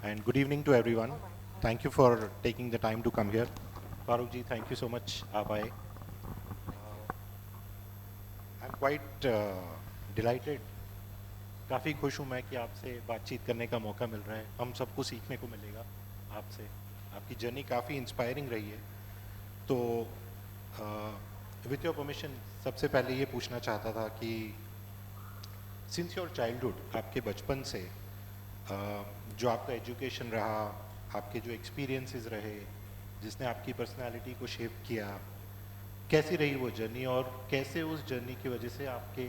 and good evening to everyone. Thank you for taking the time to come here. Farooq ji, thank you so much. आप आए. I'm quite delighted. काफ़ी खुश हूँ मैं कि आपसे बातचीत करने का मौका मिल रहा है. हम सबको सीखने को मिलेगा आपसे. आपकी जर्नी काफ़ी इंस्पायरिंग रही है. तो विथ योर परमिशन सबसे पहले ये पूछना चाहता था कि सिंस योर चाइल्डहुड, आपके बचपन से जो आपका एजुकेशन रहा, आपके जो एक्सपीरियंसेस रहे, जिसने आपकी पर्सनालिटी को शेप किया, कैसी रही वो जर्नी और कैसे उस जर्नी की वजह से आपके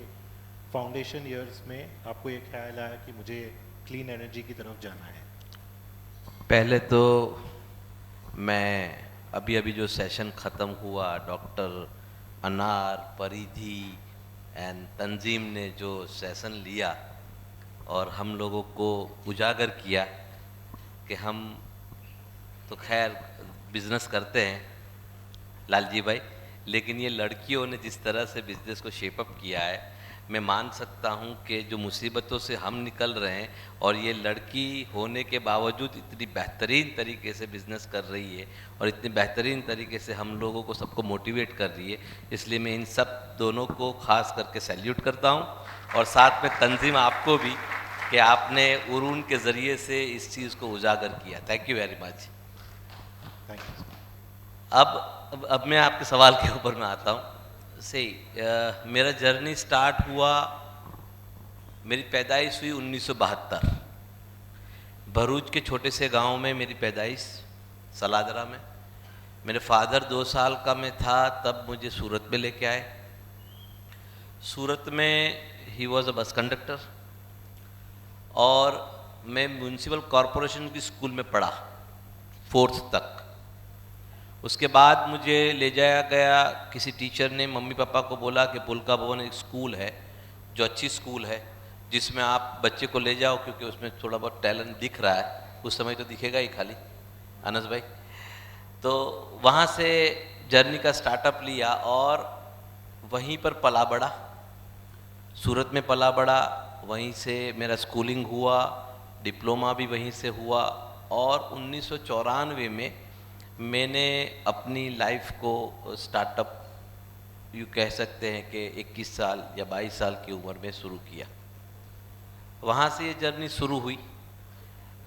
फाउंडेशन ईयर्स में आपको ये ख्याल आया कि मुझे क्लीन एनर्जी की तरफ जाना है? पहले तो मैं अभी अभी जो सेशन ख़त्म हुआ, डॉक्टर अनार परिधि एंड तंजीम ने जो सेशन लिया और हम लोगों को उजागर किया कि हम तो खैर बिजनेस करते हैं लालजी भाई, लेकिन ये लड़कियों ने जिस तरह से बिजनेस को शेपअप किया है, मैं मान सकता हूँ कि जो मुसीबतों से हम निकल रहे हैं और ये लड़की होने के बावजूद इतनी बेहतरीन तरीके से बिज़नेस कर रही है और इतनी बेहतरीन तरीके से हम लोगों को सबको मोटिवेट कर रही है, इसलिए मैं इन सब दोनों को खास करके सैल्यूट करता हूँ। और साथ में तंजीम आपको भी कि आपने उरून के ज़रिए से इस चीज़ को उजागर किया। Thank you very much. Thank you. अब मैं आपके सवाल के ऊपर में आता हूँ। सही, मेरा जर्नी स्टार्ट हुआ, मेरी पैदाइश हुई 1972। भरूच के छोटे से गांव में मेरी पैदाइश, सलादरा में। मेरे फादर 2 साल का मैं था तब मुझे सूरत में लेके आए। सूरत में he was a bus conductor और मैं म्यूनसिपल कॉरपोरेशन की स्कूल में पढ़ा 4th तक। उसके बाद मुझे ले जाया गया, किसी टीचर ने मम्मी पापा को बोला कि पुलका भवन एक स्कूल है जो अच्छी स्कूल है, जिसमें आप बच्चे को ले जाओ क्योंकि उसमें थोड़ा बहुत टैलेंट दिख रहा है। उस समय तो दिखेगा ही खाली, अनस भाई। तो वहाँ से जर्नी का स्टार्टअप लिया और वहीं पर पला बड़ा, सूरत में पला बड़ा। वहीं से मेरा स्कूलिंग हुआ, डिप्लोमा भी वहीं से हुआ और 1994 में मैंने अपनी लाइफ को स्टार्टअप यूँ कह सकते हैं कि 21 साल या 22 साल की उम्र में शुरू किया। वहाँ से ये जर्नी शुरू हुई।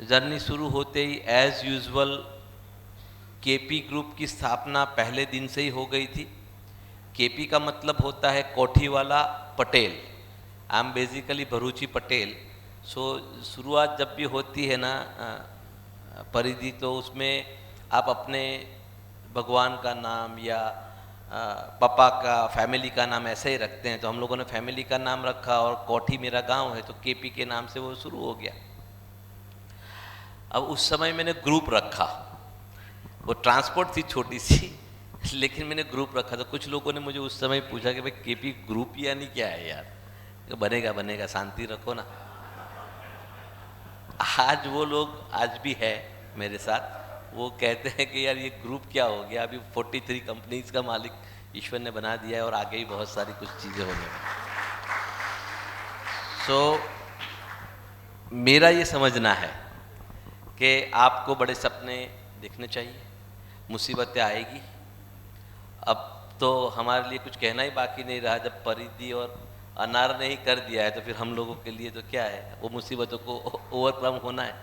जर्नी शुरू होते ही एज़ यूजुअल केपी ग्रुप की स्थापना पहले दिन से ही हो गई थी। केपी का मतलब होता है कोठी वाला पटेल। आई एम बेसिकली भरूची पटेल। सो शुरुआत जब भी होती है ना परिधि, तो उसमें आप अपने भगवान का नाम या पापा का फैमिली का नाम ऐसे ही रखते हैं। तो हम लोगों ने फैमिली का नाम रखा और कोठी मेरा गांव है तो केपी के नाम से वो शुरू हो गया। अब उस समय मैंने ग्रुप रखा, वो ट्रांसपोर्ट थी छोटी सी लेकिन मैंने ग्रुप रखा। तो कुछ लोगों ने मुझे उस समय पूछा कि भाई केपी ग्रुप यानी क्या है यार? तो बनेगा बनेगा, शांति रखो ना। आज वो लोग आज भी है मेरे साथ, वो कहते हैं कि यार ये ग्रुप क्या हो गया, अभी 43 कंपनीज का मालिक ईश्वर ने बना दिया है और आगे ही बहुत सारी कुछ चीज़ें होने में। सो मेरा ये समझना है कि आपको बड़े सपने देखने चाहिए। मुसीबतें आएगी। अब तो हमारे लिए कुछ कहना ही बाकी नहीं रहा, जब परिधि और अनार ने ही कर दिया है तो फिर हम लोगों के लिए तो क्या है, वो मुसीबतों को ओवरकम होना है।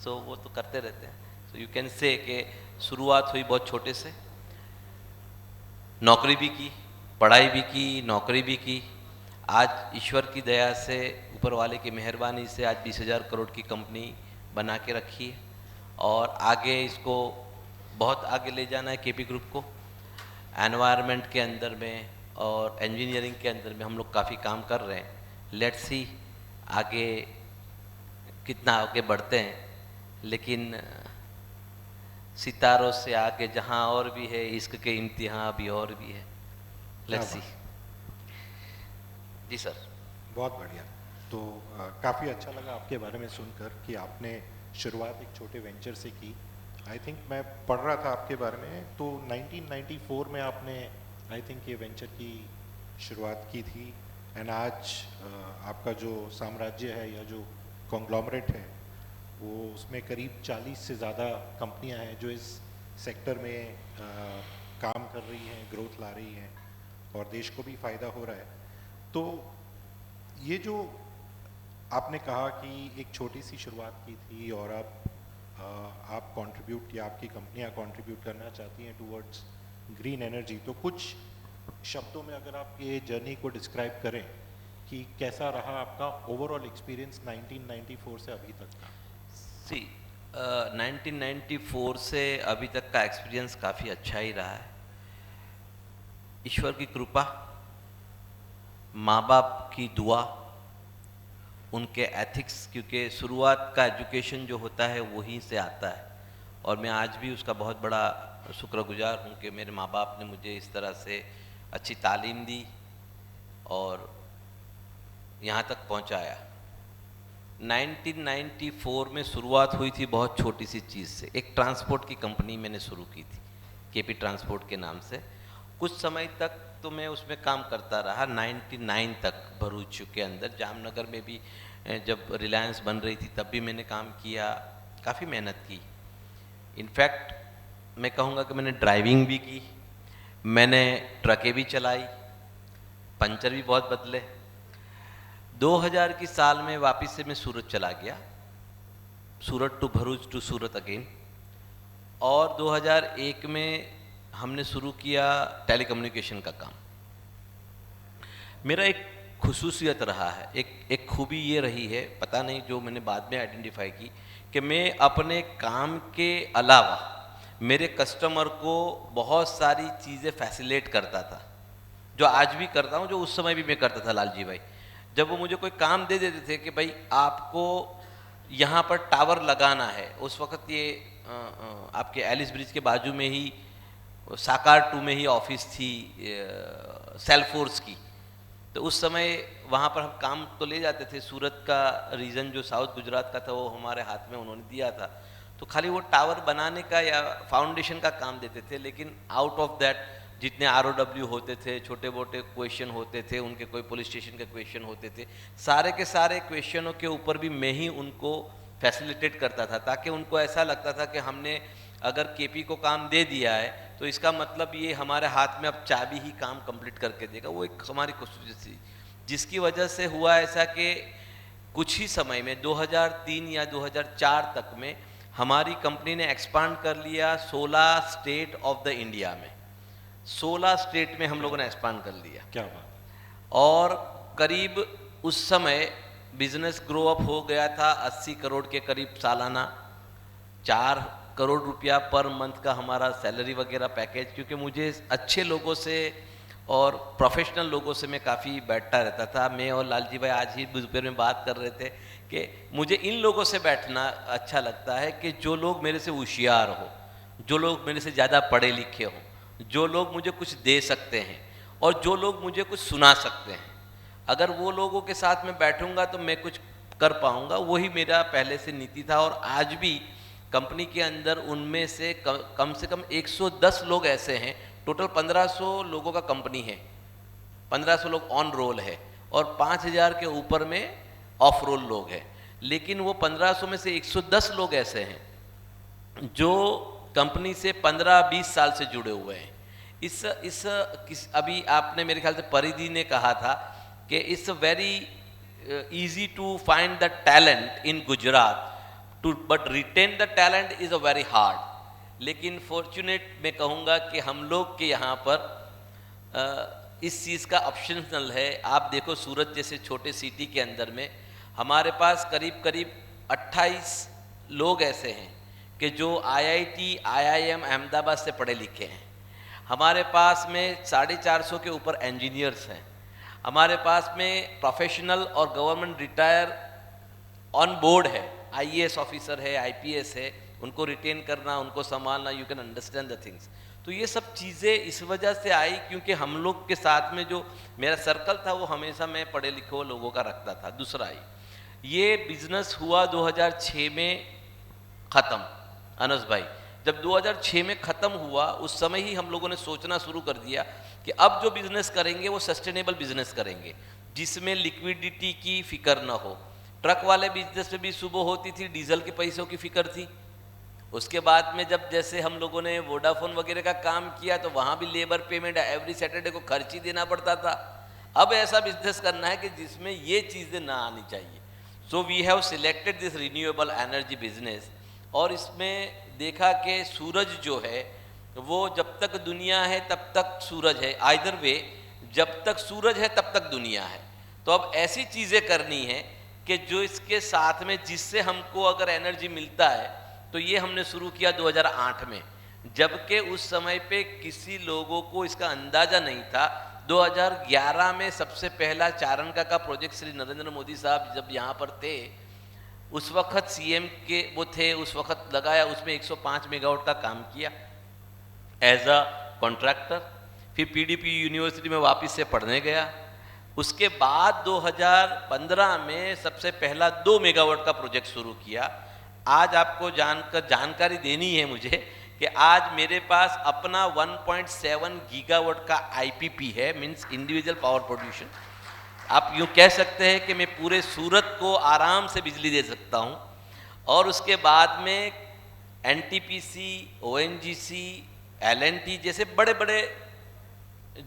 सो वो तो करते रहते हैं। सो यू कैन से कि शुरुआत हुई बहुत छोटे से, नौकरी भी की, पढ़ाई भी की, नौकरी भी की। आज ईश्वर की दया से, ऊपर वाले की मेहरबानी से आज 20,000 करोड़ की कंपनी बना के रखी है और आगे इसको बहुत आगे ले जाना है केपी ग्रुप को। एनवायरनमेंट के अंदर में और इंजीनियरिंग के अंदर में हम लोग काफ़ी काम कर रहे हैं। लेट्स सी आगे कितना आगे बढ़ते हैं, लेकिन सितारों से आगे जहाँ और भी है इश्क के इम्तिहान अभी और भी है। क्या लेट्स सी। बात. जी सर। बहुत बढ़िया. तो काफ़ी अच्छा लगा आपके बारे में सुनकर कि आपने शुरुआत एक छोटे वेंचर से की. आई थिंक मैं पढ़ रहा था आपके बारे में तो 1994 में आपने आई थिंक ये वेंचर की शुरुआत की थी. एंड आज आपका जो साम्राज्य है या जो कॉन्ग्लोमरेट है वो उसमें करीब 40 से ज़्यादा कंपनियां हैं जो इस सेक्टर में काम कर रही हैं, ग्रोथ ला रही हैं और देश को भी फ़ायदा हो रहा है। तो ये जो आपने कहा कि एक छोटी सी शुरुआत की थी और अब आप कंट्रीब्यूट या आपकी कंपनियां कंट्रीब्यूट करना चाहती हैं टुवर्ड्स ग्रीन एनर्जी, तो कुछ शब्दों में अगर आप ये जर्नी को डिस्क्राइब करें कि कैसा रहा आपका ओवरऑल एक्सपीरियंस 1994 से अभी तक का। सी 1994 से अभी तक का एक्सपीरियंस काफ़ी अच्छा ही रहा है। ईश्वर की कृपा, माँ बाप की दुआ, उनके एथिक्स, क्योंकि शुरुआत का एजुकेशन जो होता है वहीं से आता है और मैं आज भी उसका बहुत बड़ा शुक्रगुजार हूँ कि मेरे माँ बाप ने मुझे इस तरह से अच्छी तालीम दी और यहाँ तक पहुँचाया। 1994 में शुरुआत हुई थी बहुत छोटी सी चीज़ से। एक ट्रांसपोर्ट की कंपनी मैंने शुरू की थी, केपी ट्रांसपोर्ट के नाम से। कुछ समय तक तो मैं उसमें काम करता रहा, 99 तक भरूच के अंदर। जामनगर में भी जब रिलायंस बन रही थी तब भी मैंने काम किया, काफ़ी मेहनत की। इनफैक्ट मैं कहूँगा कि मैंने ड्राइविंग भी की, मैंने ट्रकें भी चलाई, पंचर भी बहुत बदले। 2000 की साल में वापस से मैं सूरत चला गया, Surat to Bharuch to Surat again. और 2001 में हमने शुरू किया टेलीकम्युनिकेशन का काम। मेरा एक खुसूसियत रहा है, एक खूबी ये रही है, पता नहीं जो मैंने बाद में आइडेंटिफाई की, कि मैं अपने काम के अलावा मेरे कस्टमर को बहुत सारी चीज़ें फैसिलिटेट करता था, जो आज भी करता हूँ, जो उस समय भी मैं करता था। लालजी भाई, जब वो मुझे कोई काम दे देते थे कि भाई आपको यहाँ पर टावर लगाना है, उस वक्त ये आपके एलिस ब्रिज के बाजू में ही साकार 2 में ही ऑफिस थी सेलफोर्स की, तो उस समय वहाँ पर हम काम तो ले जाते थे। सूरत का रीजन जो साउथ गुजरात का था वो हमारे हाथ में उन्होंने दिया था, तो खाली वो टावर बनाने का या फाउंडेशन का काम देते थे। लेकिन आउट ऑफ दैट जितने ROW होते थे, छोटे मोटे क्वेश्चन होते थे, उनके कोई पुलिस स्टेशन के क्वेश्चन होते थे, सारे के सारे क्वेश्चनों के ऊपर भी मैं ही उनको फैसिलिटेट करता था, ताकि उनको ऐसा लगता था कि हमने अगर केपी को काम दे दिया है तो इसका मतलब ये हमारे हाथ में अब चाबी ही काम कंप्लीट करके देगा। वो एक हमारी कोशिश थी, जिसकी वजह से हुआ ऐसा कि कुछ ही समय में 2003 या 2004 तक में हमारी कंपनी ने एक्सपांड कर लिया 16 स्टेट ऑफ द इंडिया में। 16 स्टेट में हम लोगों ने एक्सपांड कर लिया। क्या बात। और करीब उस समय बिजनेस ग्रो अप हो गया था 80 करोड़ के करीब सालाना, 4 करोड़ रुपया पर मंथ का हमारा सैलरी वगैरह पैकेज। क्योंकि मुझे अच्छे लोगों से और प्रोफेशनल लोगों से मैं काफ़ी बैठता रहता था। मैं और लालजी भाई आज ही दोपहर में बात कर रहे थे कि मुझे इन लोगों से बैठना अच्छा लगता है कि जो लोग मेरे से होशियार हो, जो लोग मेरे से ज़्यादा पढ़े लिखे हों, जो लोग मुझे कुछ दे सकते हैं और जो लोग मुझे कुछ सुना सकते हैं। अगर वो लोगों के साथ में बैठूंगा तो मैं कुछ कर पाऊंगा, वही मेरा पहले से नीति था। और आज भी कंपनी के अंदर उनमें से कम 110 लोग ऐसे हैं, टोटल 1500 लोगों का कंपनी है, 1500 लोग ऑन रोल है और 5000 के ऊपर में ऑफ रोल लोग हैं। लेकिन वो 1500 में से 110 लोग ऐसे हैं जो कंपनी से 15-20 साल से जुड़े हुए हैं। अभी आपने मेरे ख्याल से परिधि ने कहा था कि it's very easy to find the talent in Gujarat, but retain the talent is a very hard. लेकिन फॉर्चुनेट मैं कहूँगा कि हम लोग के यहाँ पर इस चीज़ का ऑप्शनल है। आप देखो सूरत जैसे छोटे सिटी के अंदर में हमारे पास करीब 28 लोग ऐसे हैं कि जो IIT, IIM अहमदाबाद से पढ़े लिखे हैं। हमारे पास में 450 के ऊपर इंजीनियर्स हैं। हमारे पास में प्रोफेशनल और गवर्नमेंट रिटायर ऑन बोर्ड है, IAS ऑफिसर है, IPS है। उनको रिटेन करना, उनको संभालना, you can understand the things. तो ये सब चीज़ें इस वजह से आई क्योंकि हम लोग के साथ में जो मेरा सर्कल था वो हमेशा मैं पढ़े लिखे लोगों का रखता था। दूसरा ये बिजनेस हुआ 2006 में ख़त्म। अनस भाई, जब 2006 में ख़त्म हुआ उस समय ही हम लोगों ने सोचना शुरू कर दिया कि अब जो बिज़नेस करेंगे वो सस्टेनेबल बिज़नेस करेंगे, जिसमें लिक्विडिटी की फ़िक्र न हो। ट्रक वाले बिजनेस में भी सुबह होती थी, डीजल के पैसों की फिक्र थी। उसके बाद में जब जैसे हम लोगों ने वोडाफोन वगैरह का काम किया तो वहाँ भी लेबर पेमेंट एवरी सैटरडे को खर्च ही देना पड़ता था। अब ऐसा बिजनेस करना है कि जिसमें ये चीज़ें ना आनी चाहिए। So we have selected this renewable energy business, और इसमें देखा कि सूरज जो है वो जब तक दुनिया है तब तक सूरज है, आइदर वे जब तक सूरज है तब तक दुनिया है। तो अब ऐसी चीज़ें करनी है कि जो इसके साथ में, जिससे हमको अगर एनर्जी मिलता है, तो ये हमने शुरू किया 2008 में, जबकि उस समय पे किसी लोगों को इसका अंदाज़ा नहीं था। 2011 में सबसे पहला चारणका का प्रोजेक्ट श्री नरेंद्र मोदी साहब जब यहाँ पर थे, उस वक्त सीएम के वो थे, उस वक्त लगाया, उसमें 105 मेगावाट का काम किया एज अ कॉन्ट्रैक्टर। फिर पीडीपी यूनिवर्सिटी में वापस से पढ़ने गया। उसके बाद 2015 में सबसे पहला 2 मेगावाट का प्रोजेक्ट शुरू किया। आज आपको जानकारी देनी है मुझे कि आज मेरे पास अपना 1.7 गीगावाट का आईपीपी है, मीन्स इंडिविजुअल पावर प्रोड्यूशन। आप यूँ कह सकते हैं कि मैं पूरे सूरत को आराम से बिजली दे सकता हूँ। और उसके बाद में एनटीपीसी, ओएनजीसी, एलएनटी जैसे बड़े बड़े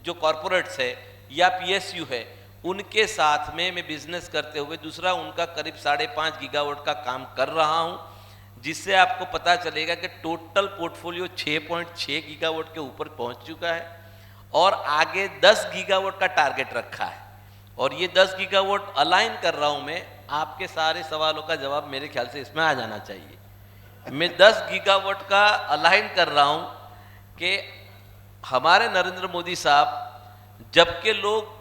जो कॉरपोरेट्स है या पीएसयू है, उनके साथ में मैं बिजनेस करते हुए दूसरा उनका करीब 5.5 गीगावाट का काम कर रहा हूं, जिससे आपको पता चलेगा कि टोटल पोर्टफोलियो 6.6 गीगावाट के ऊपर पहुंच चुका है और आगे 10 गीगावाट का टारगेट रखा है। और ये 10 गीगावाट अलाइन कर रहा हूं मैं। आपके सारे सवालों का जवाब मेरे ख्याल से इसमें आ जाना चाहिए। मैं 10 गीगावाट का अलाइन कर रहा हूं कि हमारे नरेंद्र मोदी साहब जबकि लोग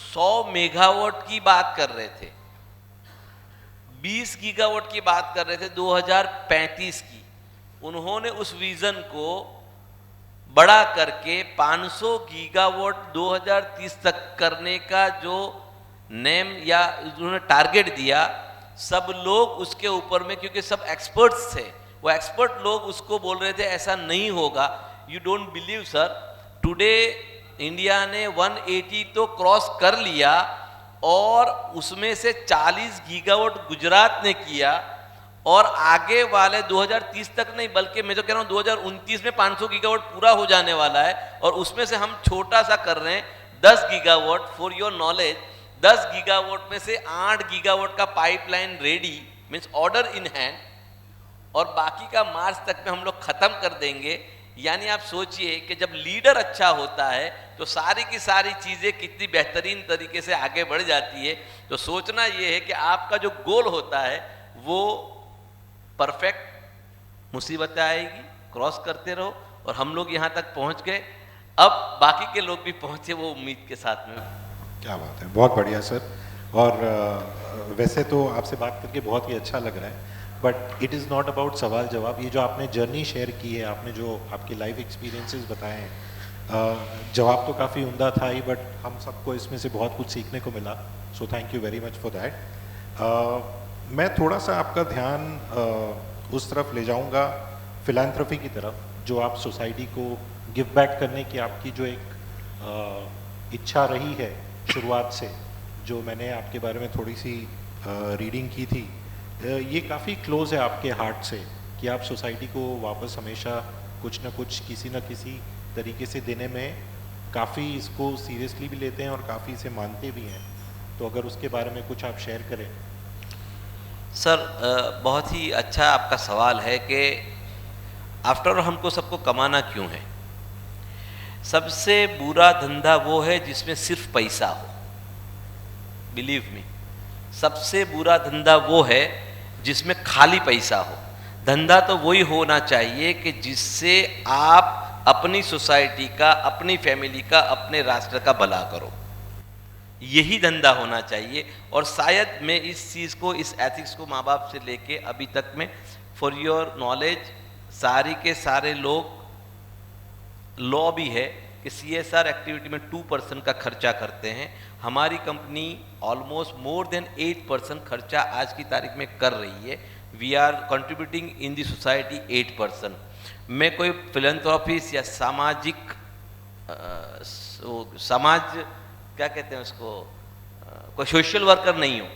100 मेगावाट की बात कर रहे थे, 20 गीगावाट की बात कर रहे थे 2035 की, उन्होंने उस विजन को बड़ा करके 500 गीगावाट 2030 तक करने का जो नेम या उन्होंने टारगेट दिया, सब लोग उसके ऊपर में, क्योंकि सब एक्सपर्ट्स थे, वो एक्सपर्ट लोग उसको बोल रहे थे ऐसा नहीं होगा। You don't believe sir, today India ने 180 तो क्रॉस कर लिया और उसमें से 40 गीगावाट गुजरात ने किया, और आगे वाले 2030 तक नहीं बल्कि मैं तो कह रहा हूँ 2029 में 500 गीगावाट पूरा हो जाने वाला है, और उसमें से हम छोटा सा कर रहे हैं 10 gigawatt. For your knowledge, 10 gigawatt में से 8 गीगावाट का pipeline ready, means order in hand, और बाकी का मार्च तक में हम लोग खत्म कर देंगे। यानी आप सोचिए कि जब लीडर अच्छा होता है तो सारी की सारी चीज़ें कितनी बेहतरीन तरीके से आगे बढ़ जाती है। तो सोचना ये है कि आपका जो गोल होता है वो परफेक्ट, मुसीबतें आएगी, क्रॉस करते रहो, और हम लोग यहाँ तक पहुँच गए, अब बाकी के लोग भी पहुँचे वो उम्मीद के साथ में। क्या बात है, बहुत बढ़िया सर। और वैसे तो आपसे बात करके बहुत ही अच्छा लग रहा है, but it is not about सवाल जवाब। ये जो आपने जर्नी शेयर की है, आपने जो आपकी लाइफ एक्सपीरियंसेस बताए हैं, जवाब तो काफ़ी उम्दा था ही, बट हम सबको इसमें से बहुत कुछ सीखने को मिला। So thank you very much for that. मैं थोड़ा सा आपका ध्यान उस तरफ ले जाऊंगा, फिलैंथ्रोपी की तरफ, जो आप सोसाइटी को गिव बैक करने की आपकी जो एक इच्छा रही है शुरुआत से, जो मैंने आपके बारे में थोड़ी सी रीडिंग की थी, ये काफ़ी क्लोज है आपके हार्ट से कि आप सोसाइटी को वापस हमेशा कुछ ना कुछ किसी न किसी तरीके से देने में काफ़ी इसको सीरियसली भी लेते हैं और काफ़ी इसे मानते भी हैं। तो अगर उसके बारे में कुछ आप शेयर करें। सर, बहुत ही अच्छा आपका सवाल है कि आफ्टर ऑल हमको सबको कमाना क्यों है। सबसे बुरा धंधा वो है जिसमें सिर्फ पैसा हो, बिलीव मी। सबसे बुरा धंधा वो है जिसमें खाली पैसा हो। धंधा तो वही होना चाहिए कि जिससे आप अपनी सोसाइटी का, अपनी फैमिली का, अपने राष्ट्र का भला करो, यही धंधा होना चाहिए। और शायद मैं इस चीज़ को, इस एथिक्स को माँ बाप से लेके अभी तक में, फॉर योर नॉलेज, सारी के सारे लोग, लॉ भी है कि CSR एक्टिविटी में 2% का खर्चा करते हैं। हमारी कंपनी ऑलमोस्ट मोर देन 8% खर्चा आज की तारीख में कर रही है। We are contributing in the society 8%। मैं कोई फिलैंथ्रोपिस्ट या सामाजिक समाज क्या कहते हैं उसको, कोई सोशल वर्कर नहीं हूँ।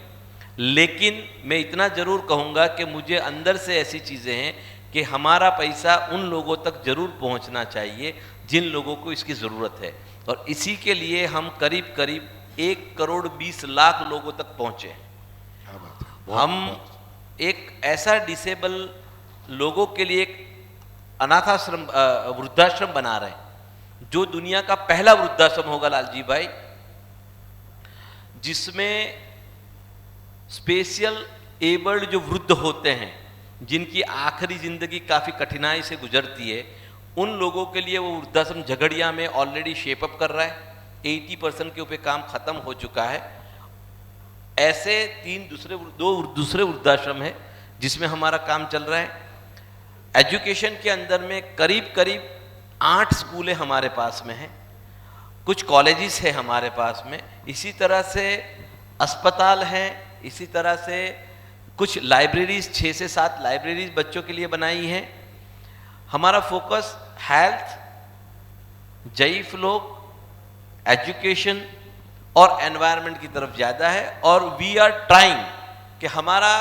लेकिन मैं इतना जरूर कहूँगा कि मुझे अंदर से ऐसी चीज़ें हैं कि हमारा पैसा उन लोगों तक जरूर पहुँचना चाहिए जिन लोगों को इसकी ज़रूरत है, और इसी के लिए हम करीब करीब 1,20,00,000 लोगों तक पहुँचे हैं। क्या बात है। हम एक ऐसा डिसेबल लोगों के लिए एक अनाथाश्रम वृद्धाश्रम बना रहे हैं जो दुनिया का पहला वृद्धाश्रम होगा लालजी भाई, जिसमें स्पेशल एबल्ड जो वृद्ध होते हैं जिनकी आखिरी जिंदगी काफ़ी कठिनाई से गुजरती है, उन लोगों के लिए वो वृद्धाश्रम झगड़िया में ऑलरेडी शेपअप कर रहा है। 80% के ऊपर काम खत्म हो चुका है। ऐसे दो दूसरे वृद्धाश्रम है जिसमें हमारा काम चल रहा है। एजुकेशन के अंदर में करीब करीब 8 स्कूलें हमारे पास में हैं, कुछ कॉलेजेस है हमारे पास में, इसी तरह से अस्पताल हैं, इसी तरह से कुछ लाइब्रेरीज 6 से 7 लाइब्रेरीज बच्चों के लिए बनाई हैं। हमारा फोकस हेल्थ, ज़ईफ लोग, एजुकेशन और एनवायरनमेंट की तरफ ज़्यादा है, और वी आर ट्राइंग कि हमारा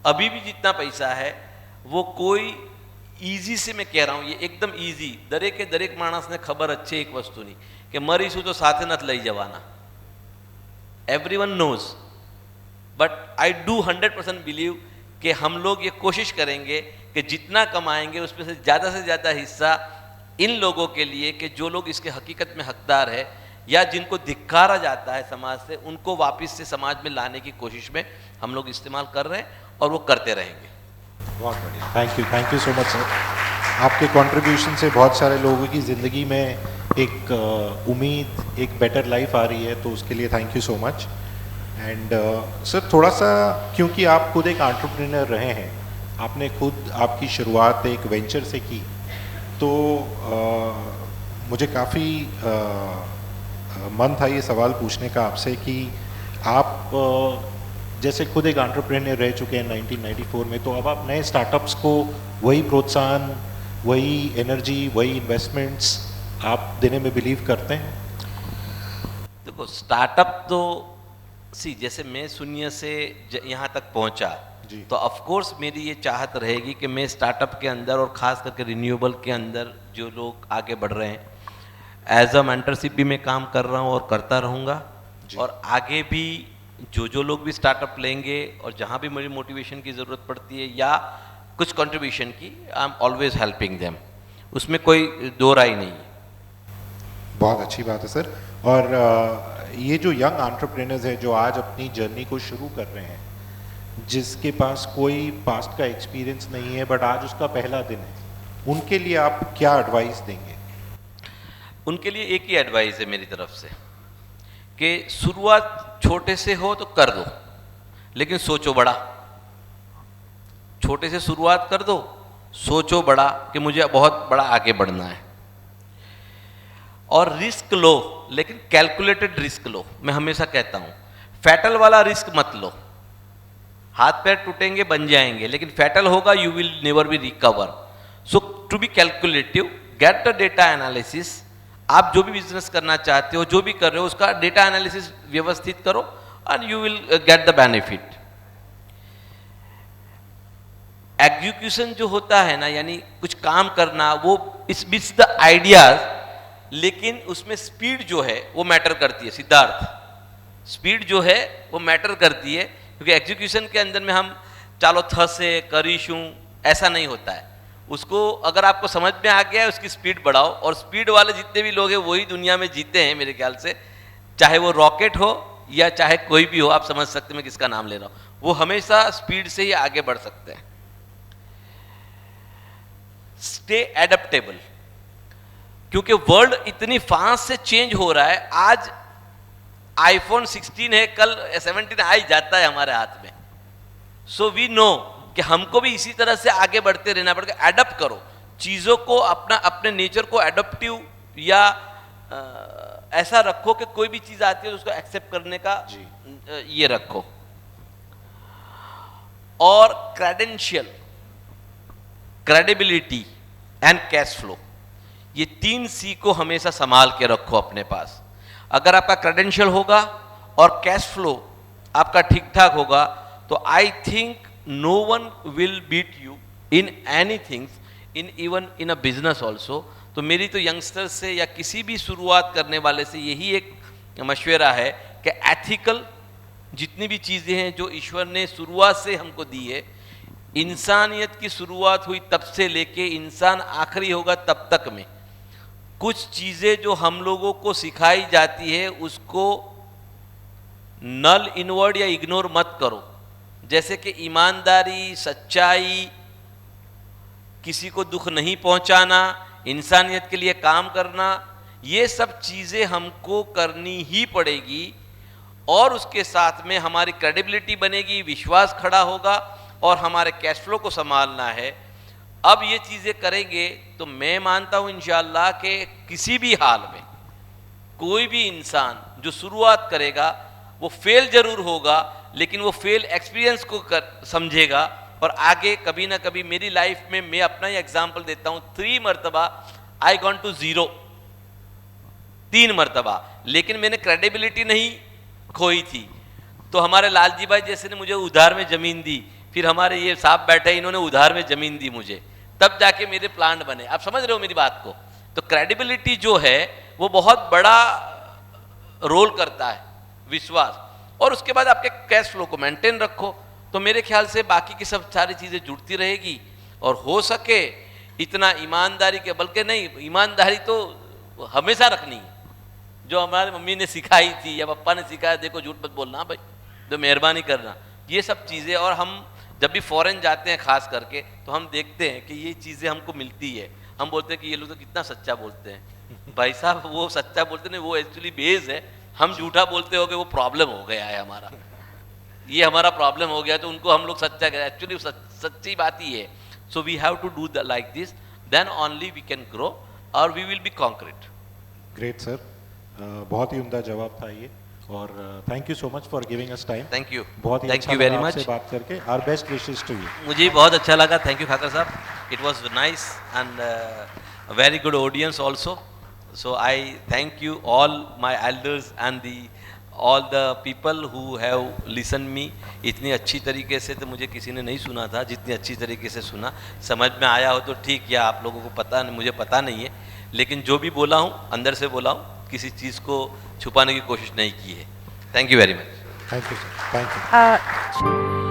अभी भी जितना पैसा है वो कोई ईजी से, मैं कह रहा हूँ ये एकदम ईजी, दरेक मानस ने खबर अच्छे एक वस्तु नहीं कि मरीशू तो साथे नथ लई जवाना, everyone knows, but I do 100% believe कि हम लोग ये कोशिश करेंगे कि जितना कमाएंगे उसमें से ज़्यादा हिस्सा इन लोगों के लिए कि जो लोग इसके हकीकत में हकदार है या जिनको धिक्कारा जाता है समाज से, उनको वापस से समाज में लाने की कोशिश में हम लोग इस्तेमाल कर रहे हैं और वो करते रहेंगे। बहुत बढ़िया, thank you so much sir. आपके कंट्रीब्यूशन से बहुत सारे लोगों की ज़िंदगी में एक उम्मीद, एक बेटर लाइफ आ रही है, तो उसके लिए thank you so much. And sir थोड़ा सा, क्योंकि आप खुद एक एंटरप्रेन्योर रहे हैं, आपने खुद आपकी शुरुआत एक वेंचर से की, तो मुझे काफ़ी मन था ये सवाल पूछने का आपसे कि आप जैसे खुद एक एंटरप्रेन्योर रह चुके हैं 1994 में, तो अब आप नए स्टार्टअप्स को वही प्रोत्साहन, वही एनर्जी, वही इन्वेस्टमेंट्स आप देने में बिलीव करते हैं? देखो स्टार्टअप तो जैसे मैं शून्य से यहाँ तक पहुँचा, तो ऑफ कोर्स मेरी ये चाहत रहेगी कि मैं स्टार्टअप के अंदर और ख़ास करके रिन्यूएबल के अंदर जो लोग आगे बढ़ रहे हैं, एज अ मेंटरशिप भी मैं काम कर रहा हूँ और करता रहूँगा, और आगे भी जो लोग भी स्टार्टअप लेंगे और जहाँ भी मुझे मोटिवेशन की ज़रूरत पड़ती है या कुछ कंट्रीब्यूशन की, I am always helping them, उसमें कोई दो राय नहीं है। बहुत अच्छी बात है सर। और ये जो यंग एंटरप्रेन्योर्स है जो आज अपनी जर्नी को शुरू कर रहे हैं, जिसके पास कोई पास्ट का एक्सपीरियंस नहीं है बट आज उसका पहला दिन है, उनके लिए आप क्या एडवाइस देंगे? उनके लिए एक ही एडवाइस है मेरी तरफ से कि शुरुआत छोटे से हो तो कर दो, लेकिन सोचो बड़ा। छोटे से शुरुआत कर दो, सोचो बड़ा कि मुझे बहुत बड़ा आगे बढ़ना है, और रिस्क लो, लेकिन कैलकुलेटेड रिस्क लो। मैं हमेशा कहता हूं फैटल वाला रिस्क मत लो। हाथ पैर टूटेंगे, बन जाएंगे, लेकिन फैटल होगा, you will never be recover. So to be calculative, get the data analysis. आप जो भी बिजनेस करना चाहते हो, जो भी कर रहे हो, उसका डेटा एनालिसिस व्यवस्थित करो and you will get the benefit. Execution जो होता है ना, यानी कुछ काम करना, वो इट्स द आइडियाज, लेकिन उसमें स्पीड जो है वो मैटर करती है। सिद्धार्थ, स्पीड जो है वो मैटर करती है, क्योंकि एग्जीक्यूशन के अंदर में हम चालो थ से करीशूं ऐसा नहीं होता है। उसको अगर आपको समझ में आ गया है, उसकी स्पीड बढ़ाओ, और स्पीड वाले जितने भी लोग हैं वही दुनिया में जीते हैं मेरे ख्याल से, चाहे वो रॉकेट हो या चाहे कोई भी हो। आप समझ सकते हैं मैं किसका नाम ले रहा हूं, वो हमेशा स्पीड से ही आगे बढ़ सकते हैं। स्टे एडेप्टेबल, क्योंकि वर्ल्ड इतनी फास्ट से चेंज हो रहा है। आज आईफोन 16 है, कल 17 आ ही जाता है हमारे हाथ में। सो वी नो कि हमको भी इसी तरह से आगे बढ़ते रहना पड़ेगा। एडप्ट करो चीज़ों को, अपने नेचर को एडप्टिव या ऐसा रखो कि कोई भी चीज़ आती है तो उसको एक्सेप्ट करने का ये रखो। और credential, credibility and cash flow, ये 3 सी को हमेशा संभाल के रखो अपने पास। अगर आपका क्रेडेंशियल होगा और कैश फ्लो आपका ठीक ठाक होगा, तो I think no one will beat you in any things, in even in a business also. तो मेरी तो यंगस्टर से या किसी भी शुरुआत करने वाले से यही एक मशवरा है कि एथिकल जितनी भी चीज़ें हैं जो ईश्वर ने शुरुआत से हमको दी है, इंसानियत की शुरुआत हुई तब से लेके इंसान आखिरी होगा तब तक में कुछ चीज़ें जो हम लोगों को सिखाई जाती है उसको नल इनवर्ड या इग्नोर मत करो। जैसे कि ईमानदारी, सच्चाई, किसी को दुख नहीं पहुंचाना, इंसानियत के लिए काम करना, ये सब चीज़ें हमको करनी ही पड़ेगी और उसके साथ में हमारी क्रेडिबिलिटी बनेगी, विश्वास खड़ा होगा और हमारे कैश फ्लो को संभालना है। अब ये चीज़ें करेंगे तो मैं मानता हूँ इंशाअल्लाह कि किसी भी हाल में कोई भी इंसान जो शुरुआत करेगा वो फेल जरूर होगा, लेकिन वो फेल एक्सपीरियंस को समझेगा और आगे कभी ना कभी, मेरी लाइफ में मैं अपना ही एग्जाम्पल देता हूँ, 3 मरतबा आई गॉन टू 0, 3 मरतबा, लेकिन मैंने क्रेडिबिलिटी नहीं खोई थी। तो हमारे लालजी भाई जैसे ने मुझे उधार में ज़मीन दी, फिर हमारे ये साहब बैठे इन्होंने उधार में ज़मीन दी मुझे, तब जाके मेरे प्लांट बने। आप समझ रहे हो मेरी बात को? तो क्रेडिबिलिटी जो है वो बहुत बड़ा रोल करता है, विश्वास, और उसके बाद आपके कैश फ्लो को मेंटेन रखो। तो मेरे ख्याल से बाकी की सब सारी चीज़ें जुड़ती रहेगी और हो सके इतना ईमानदारी के, बल्कि नहीं, ईमानदारी तो हमेशा रखनी है, जो हमारी मम्मी ने सिखाई थी या पापा ने सिखाया, देखो झूठ मत बोलना भाई, तो मेहरबानी करना, ये सब चीज़ें। और हम जब भी फॉरेन जाते हैं खास करके तो हम देखते हैं कि ये चीज़ें हमको मिलती है। हम बोलते हैं कि ये लोग तो कितना सच्चा बोलते हैं। भाई साहब वो सच्चा बोलते नहीं, वो एक्चुअली बेस है, हम झूठा बोलते हो गए, वो प्रॉब्लम हो गया है हमारा, ये हमारा प्रॉब्लम हो गया, तो उनको हम लोग सच्चा करें, एक्चुअली सच्ची बात ही है। So we have to do like this, then only we can grow और we will be concrete. Great sir, बहुत ही उम्दा जवाब था ये, और thank you so much for giving us time. Thank you, बहुत ही थैंक अच्छा यू वेरी लगा मच, आपसे बात करके। Our best wishes to you. मुझे बहुत अच्छा लगा, थैंक यू खाकर साहब, it was nice and very good audience also. So I thank you all my elders and the all the people who have listen me. इतनी अच्छी तरीके से तो मुझे किसी ने नहीं सुना था, जितनी अच्छी तरीके से सुना, समझ में आया हो तो ठीक, या आप लोगों को पता नहीं, मुझे पता नहीं है, लेकिन जो भी बोला हूँ अंदर से बोला हूँ, किसी चीज़ को छुपाने की कोशिश नहीं की है। Thank you very much. Thank you sir, thank you.